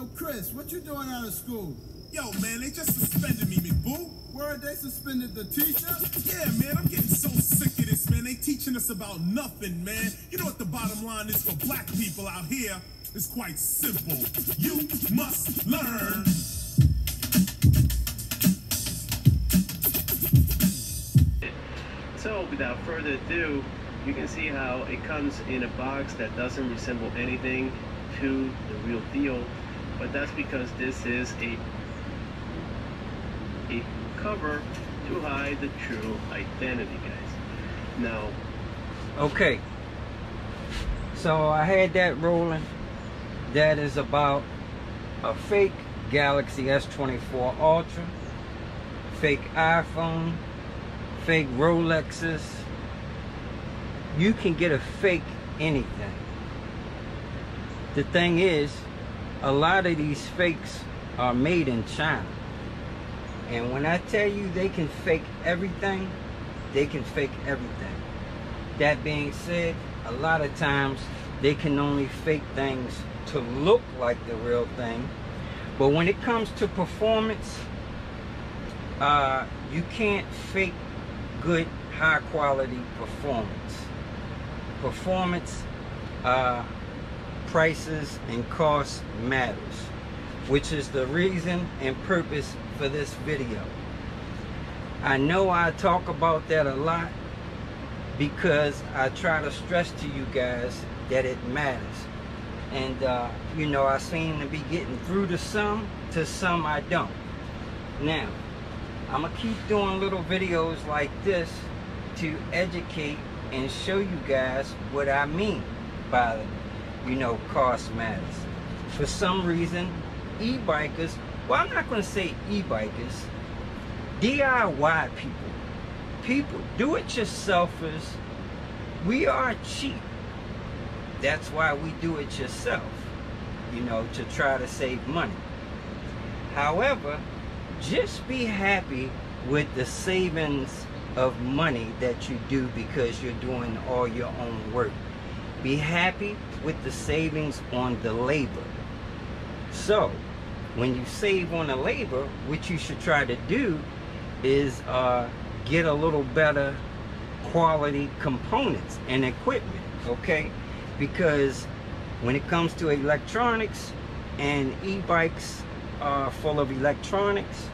Yo, Chris, what you doing out of school? Yo, man, they just suspended me, McBoo. Where they suspended the teacher? Yeah, man, I'm getting so sick of this, man. They teaching us about nothing, man. You know what the bottom line is for black people out here? It's quite simple. You must learn. So, without further ado, you can see how it comes in a box that doesn't resemble anything to the real deal, but that's because this is a cover to hide the true identity, guys. Now, okay, so I had that rolling. That is about a fake Galaxy S24 Ultra, fake iPhone, fake Rolexes. You can get a fake anything. The thing is, a lot of these fakes are made in China. And when I tell you they can fake everything, they can fake everything. That being said, a lot of times they can only fake things to look like the real thing. But when it comes to performance, you can't fake good, high quality performance. Performance, prices and costs matters, which is the reason and purpose for this video. I know I talk about that a lot because I try to stress to you guys that it matters. And you know, I seem to be getting through to some I don't. Now, I'm gonna keep doing little videos like this to educate and show you guys what I mean by, you know, cost matters. For some reason, e-bikers, well, I'm not going to say e-bikers, DIY people, do-it-yourselfers, we are cheap. That's why we do it yourself, you know, to try to save money. However, just be happy with the savings of money that you do because you're doing all your own work. Be happy with the savings on the labor. So when you save on the labor, what you should try to do is get a little better quality components and equipment, okay? Because when it comes to electronics, and e-bikes are full of electronics,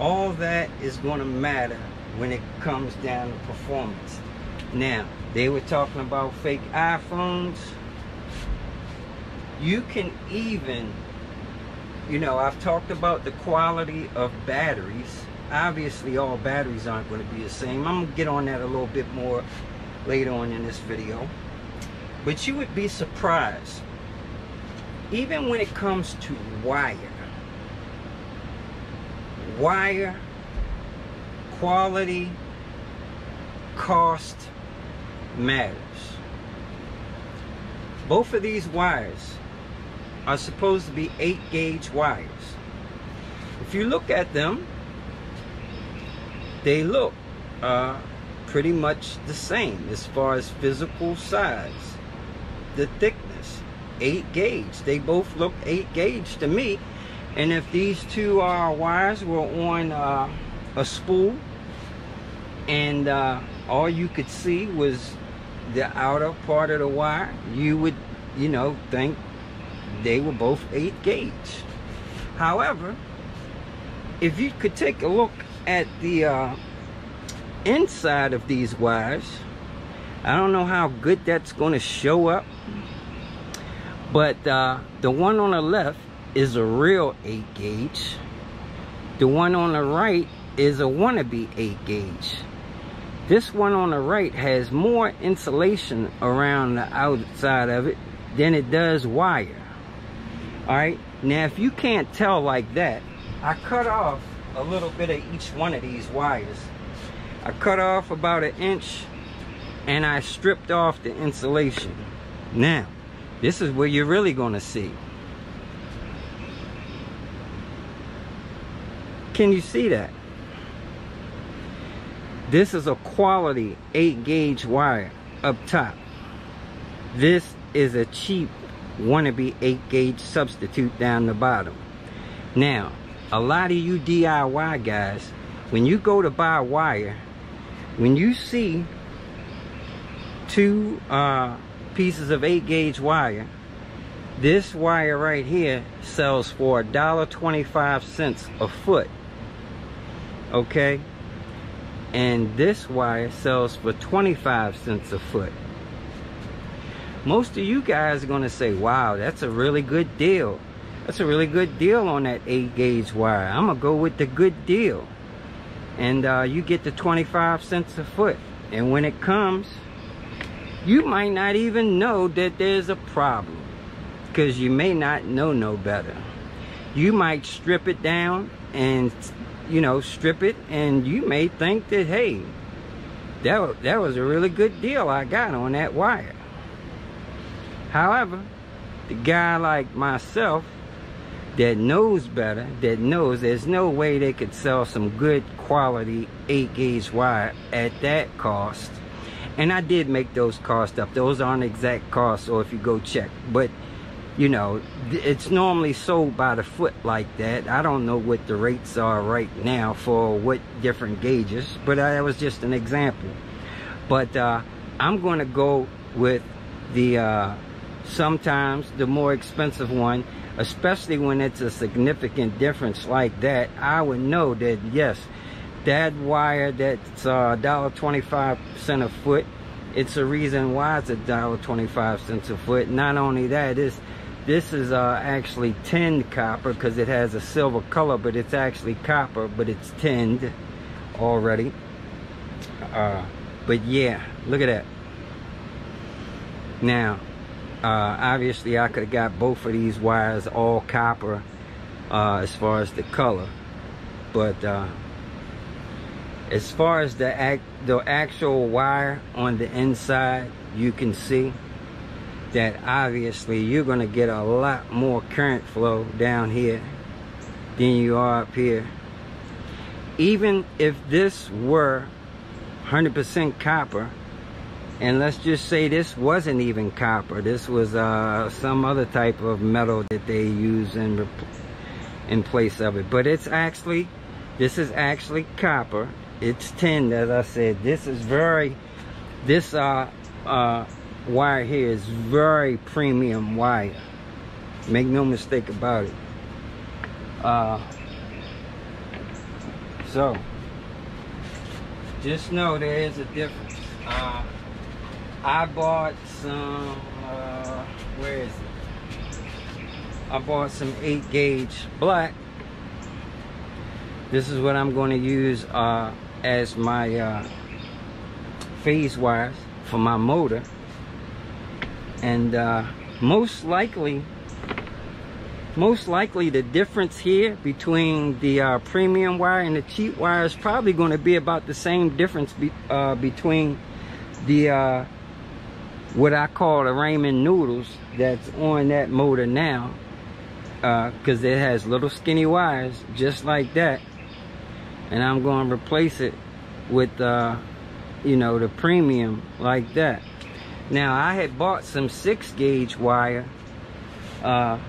all that is going to matter when it comes down to performance. Now, they were talking about fake iPhones. You can even, you know, I've talked about the quality of batteries. Obviously, all batteries aren't going to be the same. I'm going to get on that a little bit more later on in this video. But you would be surprised, even when it comes to wire, quality, cost matters. Both of these wires are supposed to be 8-gauge wires. If you look at them, they look pretty much the same as far as physical size. The thickness, 8-gauge. They both look 8-gauge to me. And if these two wires were on a spool and all you could see was the outer part of the wire, you would, you know, think they were both 8-gauge. However, if you could take a look at the inside of these wires, I don't know how good that's going to show up, but the one on the left is a real 8-gauge. The one on the right is a wannabe 8-gauge. This one on the right has more insulation around the outside of it than it does wire. Alright, now if you can't tell like that, I cut off a little bit of each one of these wires. I cut off about 1 inch and I stripped off the insulation. Now, this is where you're really going to see. Can you see that? This is a quality 8-gauge wire up top. This is a cheap wannabe 8-gauge substitute down the bottom. Now, a lot of you DIY guys, when you go to buy wire, when you see two pieces of 8-gauge wire, this wire right here sells for $1.25 a foot, okay? And this wire sells for 25 cents a foot. Most of you guys are going to say, wow, that's a really good deal. That's a really good deal on that 8-gauge wire. I'm going to go with the good deal. And you get the 25 cents a foot. And when it comes, you might not even know that there's a problem, because you may not know no better. You might strip it down and, you know, strip it, and you may think that, hey, that was a really good deal I got on that wire. However, the guy like myself that knows better, that knows there's no way they could sell some good quality 8-gauge wire at that cost. And I did make those costs up. Those aren't exact costs, or if you go check. But, you know, it's normally sold by the foot like that. I don't know what the rates are right now for what different gauges, but that was just an example. But I'm going to go with the sometimes the more expensive one, especially when it's a significant difference like that. I would know that, yes, that wire that's $1.25 a foot, it's a reason why it's $1.25 a foot. Not only that, this is actually tinned copper, because it has a silver color, but it's actually copper, but it's tinned already. But yeah, look at that. Now, obviously I could have got both of these wires all copper as far as the color, but as far as the actual wire on the inside, you can see that obviously you're going to get a lot more current flow down here than you are up here. Even if this were 100% copper, and let's just say this wasn't even copper, this was some other type of metal that they use in place of it, but this is actually copper. It's tinned, as I said. This wire here is very premium wire. Make no mistake about it. So just know there is a difference. I bought some, where is it? I bought some 8-gauge black. This is what I'm going to use as my phase wires for my motor. And most likely the difference here between the premium wire and the cheap wire is probably going to be about the same difference between the what I call the Raymond noodles that's on that motor now, because it has little skinny wires just like that, and I'm going to replace it with you know, the premium like that. Now, I had bought some 6-gauge wire about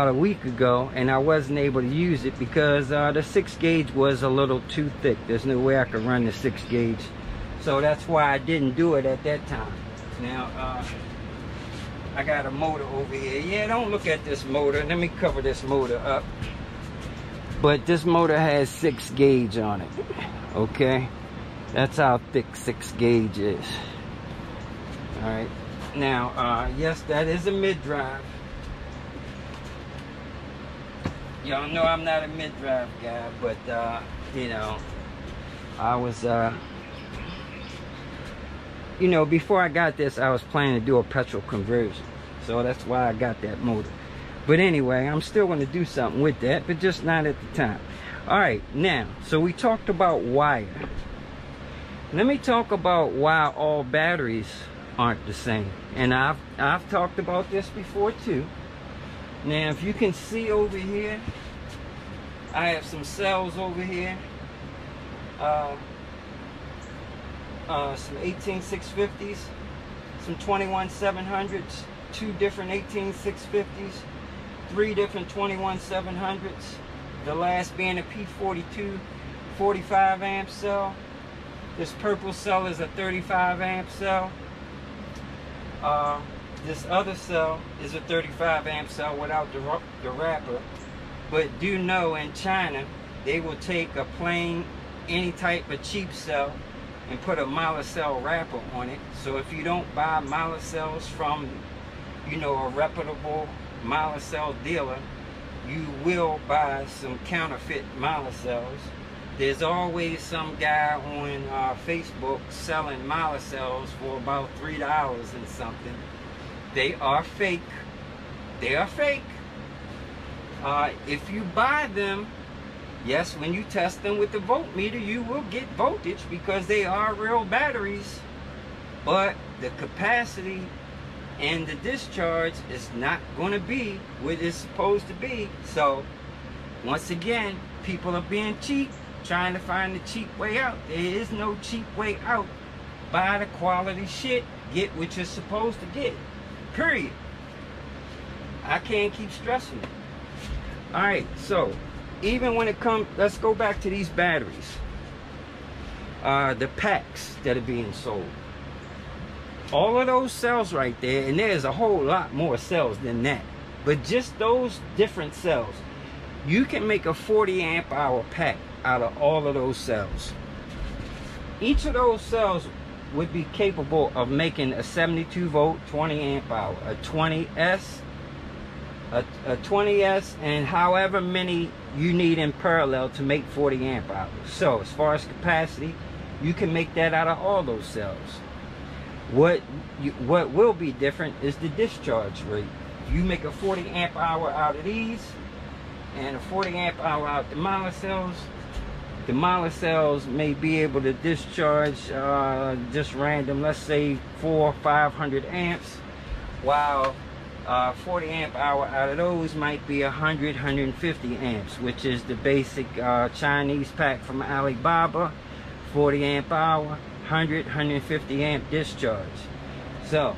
a week ago, and I wasn't able to use it because the 6-gauge was a little too thick. There's no way I could run the 6-gauge, so that's why I didn't do it at that time. Now, I got a motor over here. Yeah, don't look at this motor. Let me cover this motor up. But this motor has 6-gauge on it, okay? That's how thick 6-gauge is. All right. Now, yes, that is a mid-drive. Y'all know I'm not a mid-drive guy, but, you know, I was, you know, before I got this, I was planning to do a petrol conversion. So that's why I got that motor. But anyway, I'm still going to do something with that, but just not at the time. All right, now, so we talked about wire. Let me talk about why all batteries aren't the same. And I've talked about this before too. Now, if you can see over here, I have some cells over here. Some 18650s, some 21700s, 2 different 18650s, 3 different 21700s, the last being a P42 45 amp cell. This purple cell is a 35 amp cell. This other cell is a 35 amp cell without the wrapper. But do know in China, they will take a plain, any type of cheap cell and put a Molicel wrapper on it. So if you don't buy Molicels from, you know, a reputable Molicel dealer, you will buy some counterfeit Molicels. There's always some guy on Facebook selling Molicels for about $3 and something. They are fake. They are fake. If you buy them, yes, when you test them with the voltmeter, you will get voltage because they are real batteries. But the capacity and the discharge is not going to be what it's supposed to be. So, once again, people are being cheap, trying to find the cheap way out. There is no cheap way out. Buy the quality shit, get what you're supposed to get. Period. I can't keep stressing it. Alright, so even when it comes, let's go back to these batteries. The packs that are being sold. All of those cells right there, and there's a whole lot more cells than that. But just those different cells, you can make a 40 amp hour pack out of all of those cells. Each of those cells would be capable of making a 72 volt 20 amp hour, a 20S, a 20S, and however many you need in parallel to make 40 amp hours. So as far as capacity, you can make that out of all those cells. What will be different is the discharge rate. You make a 40 amp hour out of these and a 40 amp hour out the Molicels may be able to discharge just random, let's say 400 or 500 amps, while 40 amp hour out of those might be 100, 150 amps, which is the basic Chinese pack from Alibaba. 40 amp hour, 100, 150 amp discharge. So,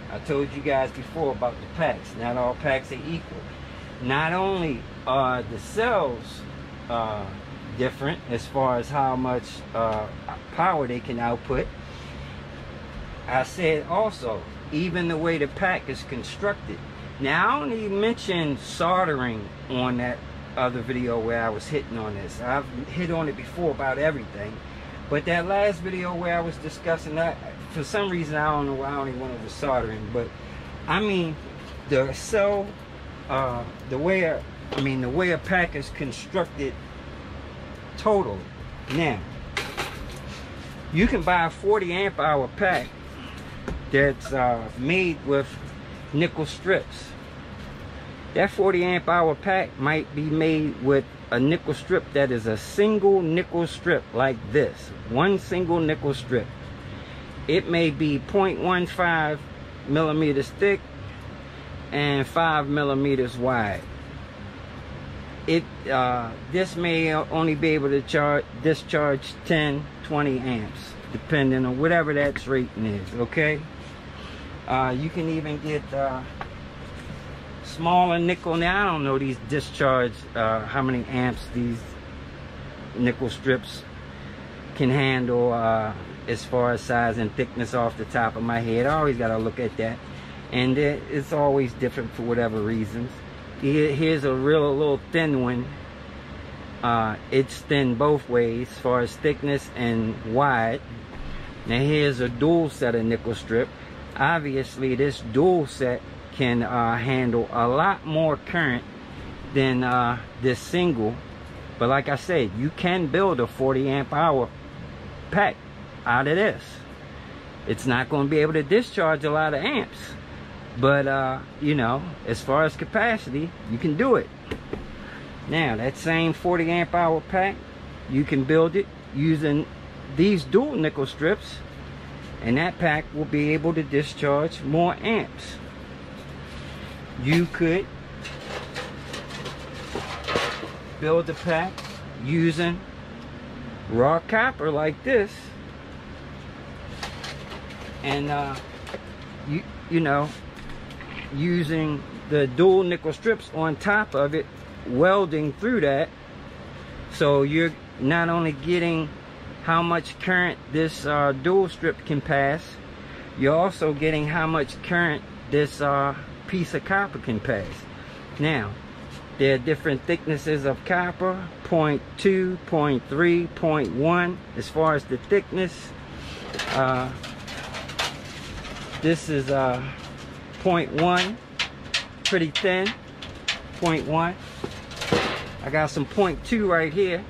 I told you guys before about the packs. Not all packs are equal. Not only are the cells different as far as how much power they can output, I said also, even the way the pack is constructed. Now, I only mentioned soldering on that other video where I was hitting on this. I've hit on it before about everything. But that last video where I was discussing that, for some reason, I don't know why I only went over soldering. But, I mean, the cell, the way a pack is constructed total. Now, you can buy a 40 amp hour pack that's made with nickel strips. That 40 amp hour pack might be made with a nickel strip that is a single nickel strip like this. One single nickel strip. It may be 0.15 millimeters thick and 5 millimeters wide. This may only be able to discharge 10, 20 amps, depending on whatever that rating is, okay? You can even get smaller nickel. Now, I don't know these discharge, how many amps these nickel strips can handle as far as size and thickness off the top of my head. I always got to look at that. And it's always different for whatever reasons. Here's a little thin one. It's thin both ways as far as thickness and wide. Now here's a dual set of nickel strip. Obviously this dual set can handle a lot more current than this single. But like I said, you can build a 40 amp hour pack out of this. It's not going to be able to discharge a lot of amps. But, you know, as far as capacity, you can do it. Now, that same 40 amp hour pack, you can build it using these dual nickel strips. And that pack will be able to discharge more amps. You could build a pack using raw copper like this. And you know, using the dual nickel strips on top of it, welding through that. So you're not only getting how much current this dual strip can pass, you're also getting how much current this piece of copper can pass. Now, there are different thicknesses of copper, 0.2, 0.3, 0.1. As far as the thickness, this is 0.1, pretty thin, 0.1. I got some 0.2 right here.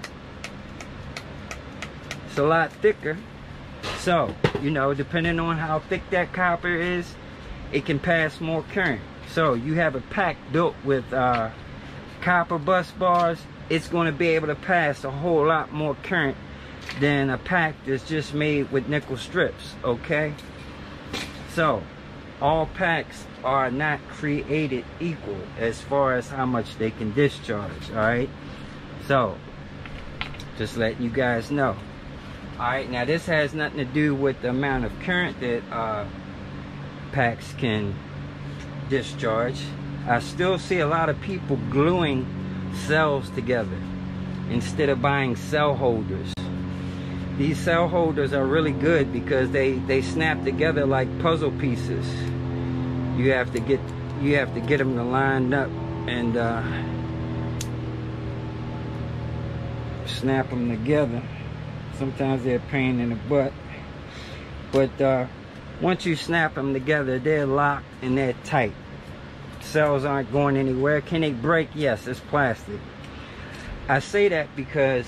It's a lot thicker. So, you know, depending on how thick that copper is, it can pass more current. So you have a pack built with copper bus bars, it's going to be able to pass a whole lot more current than a pack that's just made with nickel strips, okay? So all packs are not created equal as far as how much they can discharge, all right? So just letting you guys know. All right, now this has nothing to do with the amount of current that packs can discharge. I still see a lot of people gluing cells together instead of buying cell holders. These cell holders are really good because they snap together like puzzle pieces. You have to get them to line up and snap them together. Sometimes they're a pain in the butt, but once you snap them together, they're locked and they're tight. Cells aren't going anywhere. Can they break? Yes, it's plastic. I say that because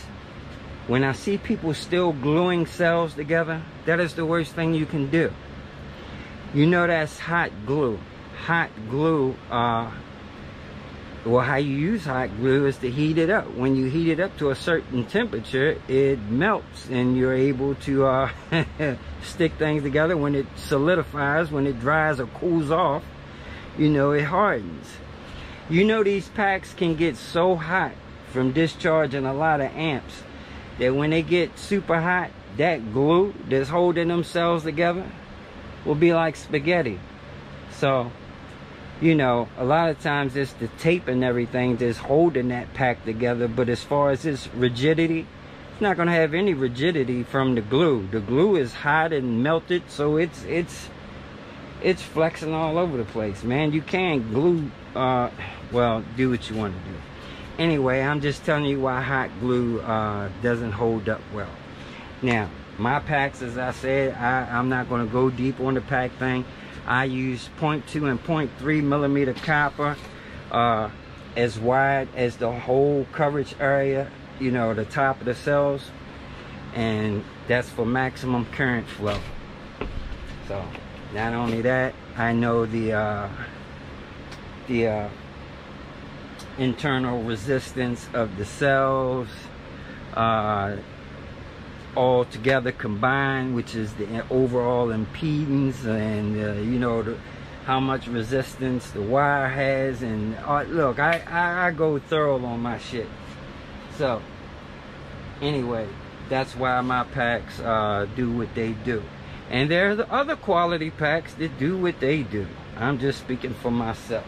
when I see people still gluing cells together, that is the worst thing you can do. You know that's hot glue. Hot glue, well, how you use hot glue is to heat it up. When you heat it up to a certain temperature, it melts and you're able to stick things together. When it solidifies, when it dries or cools off, you know, it hardens. You know, these packs can get so hot from discharging a lot of amps that when they get super hot, that glue that's holding them cells together will be like spaghetti. So, you know, a lot of times it's the tape and everything that's holding that pack together, but as far as its rigidity, it's not going to have any rigidity from the glue. The glue is hot and melted, so it's flexing all over the place, man. You can't glue, well, do what you want to do. Anyway, I'm just telling you why hot glue doesn't hold up well. Now, my packs, as I said, I'm not going to go deep on the pack thing. I use 0.2 and 0.3 millimeter copper, as wide as the whole coverage area, you know, the top of the cells, and that's for maximum current flow. So not only that, I know the internal resistance of the cells all together combined, which is the overall impedance, and you know, how much resistance the wire has. And look, I go thorough on my shit. So anyway, that's why my packs do what they do. And there are the other quality packs that do what they do. I'm just speaking for myself.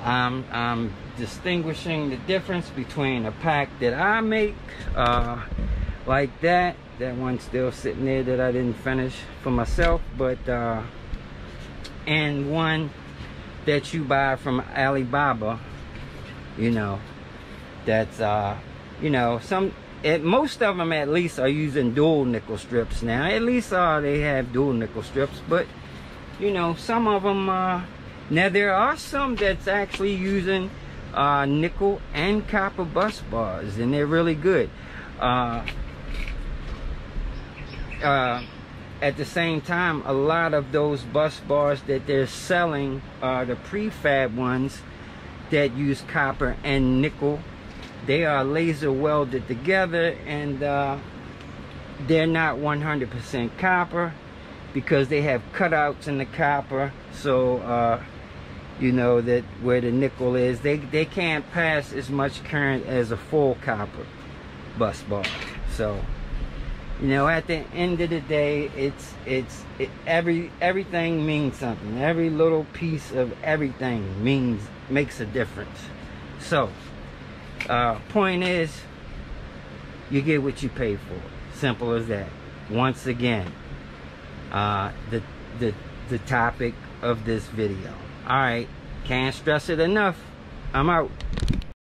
I'm distinguishing the difference between a pack that I make, like that one's still sitting there that I didn't finish for myself, but and one that you buy from Alibaba, you know, that's you know, most of them at least are using dual nickel strips now. At least they have dual nickel strips, but you know, some of them now there are some that's actually using nickel and copper bus bars, and they're really good. At the same time, a lot of those bus bars that they're selling are the prefab ones that use copper and nickel. They are laser welded together, and they're not 100% copper because they have cutouts in the copper, so you know that where the nickel is, they can't pass as much current as a full copper bus bar. So You know, at the end of the day, everything means something. Every little piece of everything makes a difference. So, point is, you get what you pay for. Simple as that. Once again, the topic of this video. All right, can't stress it enough. I'm out.